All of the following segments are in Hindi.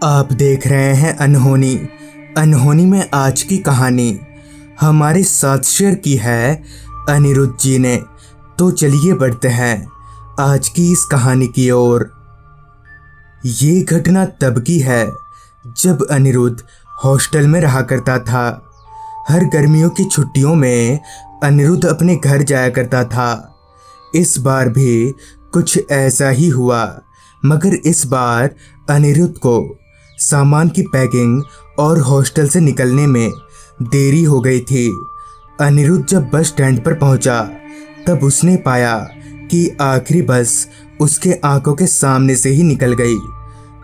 आप देख रहे हैं अनहोनी। अनहोनी में आज की कहानी हमारे साथ शेयर की है अनिरुद्ध जी ने। तो चलिए बढ़ते हैं आज की इस कहानी की ओर। ये घटना तब की है जब अनिरुद्ध हॉस्टल में रहा करता था। हर गर्मियों की छुट्टियों में अनिरुद्ध अपने घर जाया करता था। इस बार भी कुछ ऐसा ही हुआ, मगर इस बार अनिरुद्ध को सामान की पैकिंग और हॉस्टल से निकलने में देरी हो गई थी। अनिरुद्ध जब बस स्टैंड पर पहुंचा तब उसने पाया कि आखिरी बस उसके आंखों के सामने से ही निकल गई।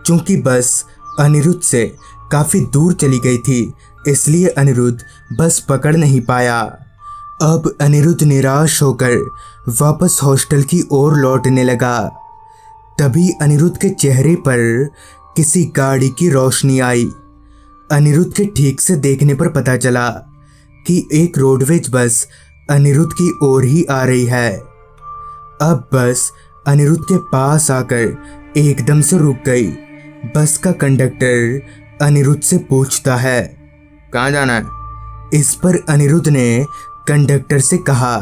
चूंकि बस अनिरुद्ध से काफ़ी दूर चली गई थी, इसलिए अनिरुद्ध बस पकड़ नहीं पाया। अब अनिरुद्ध निराश होकर वापस हॉस्टल की ओर लौटने लगा। तभी अनिरुद्ध के चेहरे पर किसी गाड़ी की रोशनी आई। अनिरुद्ध के ठीक से देखने पर पता चला कि एक रोडवेज बस अनिरुद्ध की ओर ही आ रही है। अब बस अनिरुद्ध के पास आकर एकदम से रुक गई। बस का कंडक्टर अनिरुद्ध से पूछता है, कहाँ जाना है? इस पर अनिरुद्ध ने कंडक्टर से कहा,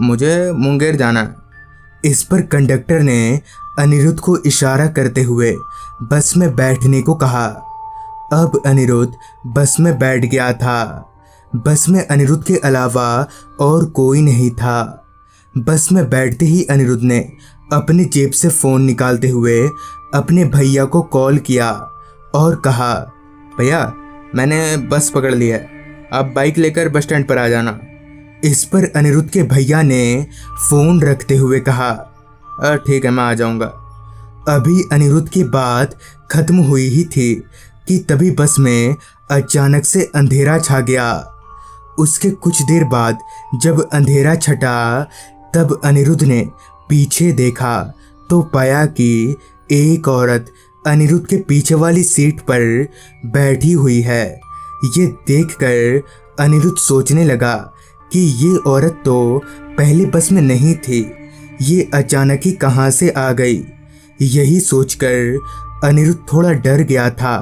मुझे मुंगेर जाना है। इस पर कंडक्टर ने अनिरुद्ध को इशारा करते हुए बस में बैठने को कहा। अब अनिरुद्ध बस में बैठ गया था। बस में अनिरुद्ध के अलावा और कोई नहीं था। बस में बैठते ही अनिरुद्ध ने अपनी जेब से फ़ोन निकालते हुए अपने भैया को कॉल किया और कहा, भैया मैंने बस पकड़ ली है, आप बाइक लेकर बस स्टैंड पर आ जाना। इस पर अनिरुद्ध के भैया ने फ़ोन रखते हुए कहा, ठीक है मैं आ जाऊंगा। अभी अनिरुद्ध की बात खत्म हुई ही थी कि तभी बस में अचानक से अंधेरा छा गया। उसके कुछ देर बाद जब अंधेरा छटा तब अनिरुद्ध ने पीछे देखा तो पाया कि एक औरत अनिरुद्ध के पीछे वाली सीट पर बैठी हुई है। ये देखकर अनिरुद्ध सोचने लगा कि ये औरत तो पहले बस में नहीं थी, ये अचानक ही कहाँ से आ गई। यही सोचकर अनिरुद्ध थोड़ा डर गया था।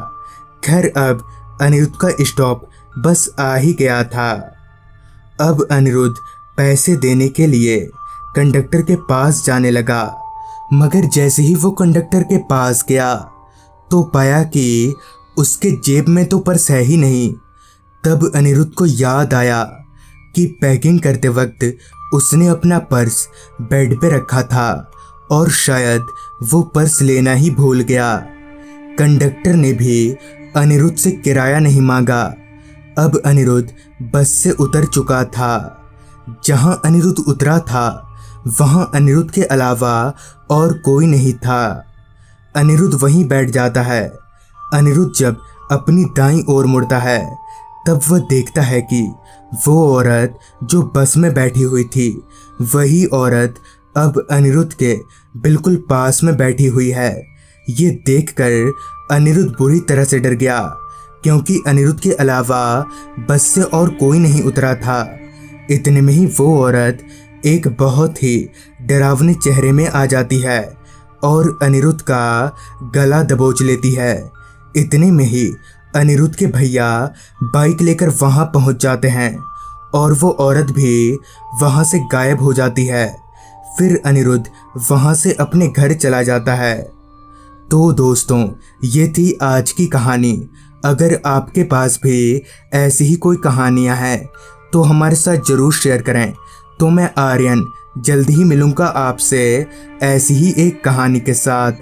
खैर अब अनिरुद्ध का स्टॉप बस आ ही गया था। अब अनिरुद्ध पैसे देने के लिए कंडक्टर के पास जाने लगा, मगर जैसे ही वो कंडक्टर के पास गया तो पाया कि उसके जेब में तो पर्स है ही नहीं। तब अनिरुद्ध को याद आया कि पैकिंग करते वक्त उसने अपना पर्स बेड पे रखा था और शायद वो पर्स लेना ही भूल गया। कंडक्टर ने भी अनिरुद्ध से किराया नहीं मांगा। अब अनिरुद्ध बस से उतर चुका था। जहां अनिरुद्ध उतरा था वहां अनिरुद्ध के अलावा और कोई नहीं था। अनिरुद्ध वहीं बैठ जाता है। अनिरुद्ध जब अपनी दाईं ओर मुड़ता है तब वह देखता है कि वो औरत जो बस में बैठी हुई थी वही औरत अब अनिरुद्ध के बिल्कुल पास में बैठी हुई है। ये देखकर अनिरुद्ध बुरी तरह से डर गया, क्योंकि अनिरुद्ध के अलावा बस से और कोई नहीं उतरा था। इतने में ही वो औरत एक बहुत ही डरावने चेहरे में आ जाती है और अनिरुद्ध का गला दबोच लेती है। इतने में ही अनिरुद्ध के भैया बाइक लेकर वहां पहुंच जाते हैं और वो औरत भी वहां से गायब हो जाती है। फिर अनिरुद्ध वहां से अपने घर चला जाता है। तो दोस्तों, ये थी आज की कहानी। अगर आपके पास भी ऐसी ही कोई कहानियां हैं तो हमारे साथ ज़रूर शेयर करें। तो मैं आर्यन जल्द ही मिलूँगा आपसे ऐसी ही एक कहानी के साथ।